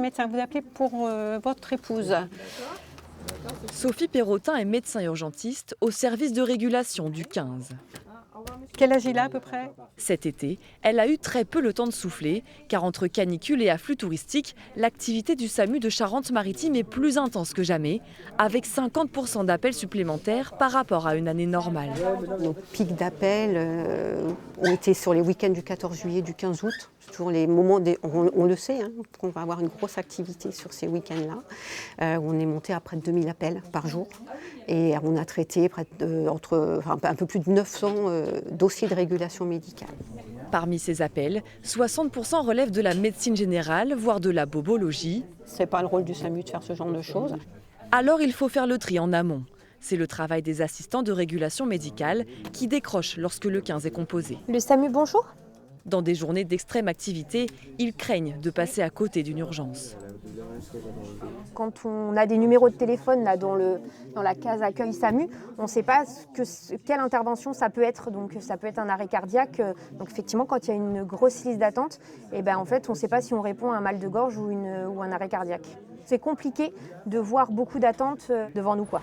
Médecin, vous appelez pour votre épouse. Sophie Perrotin est médecin urgentiste au service de régulation du 15. Quel âge il a à peu près? Cet été, elle a eu très peu le temps de souffler, car entre canicule et afflux touristique, l'activité du SAMU de Charente-Maritime est plus intense que jamais, avec 50% d'appels supplémentaires par rapport à une année normale. Nos pics d'appels ont été sur les week-ends du 14 juillet, du 15 août. C'est toujours les moments, on le sait, qu'on va avoir une grosse activité sur ces week-ends-là. On est monté à près de 2000 appels par jour et on a traité un peu plus de 900 dossiers de régulation médicale. Parmi ces appels, 60% relèvent de la médecine générale, voire de la bobologie. C'est pas le rôle du SAMU de faire ce genre de choses. Alors il faut faire le tri en amont. C'est le travail des assistants de régulation médicale qui décrochent lorsque le 15 est composé. Le SAMU, bonjour. Dans des journées d'extrême activité, ils craignent de passer à côté d'une urgence. Quand on a des numéros de téléphone là, dans la case accueil SAMU, on ne sait pas quelle intervention ça peut être. Donc ça peut être un arrêt cardiaque. Donc effectivement, quand il y a une grosse liste d'attente, en fait, on ne sait pas si on répond à un mal de gorge ou un arrêt cardiaque. C'est compliqué de voir beaucoup d'attentes devant nous, quoi.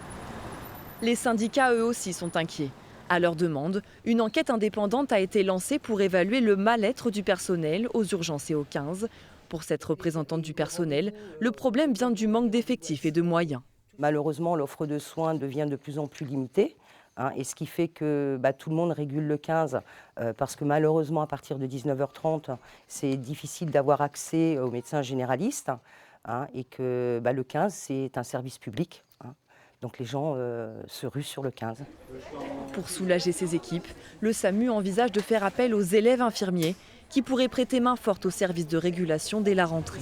Les syndicats, eux aussi, sont inquiets. À leur demande, une enquête indépendante a été lancée pour évaluer le mal-être du personnel aux urgences et au 15. Pour cette représentante du personnel, le problème vient du manque d'effectifs et de moyens. Malheureusement, l'offre de soins devient de plus en plus limitée. Et ce qui fait que tout le monde régule le 15 parce que malheureusement, à partir de 19h30, c'est difficile d'avoir accès aux médecins généralistes et que le 15, c'est un service public. Donc les gens se ruent sur le 15. Pour soulager ces équipes, le SAMU envisage de faire appel aux élèves infirmiers qui pourraient prêter main forte au service de régulation dès la rentrée.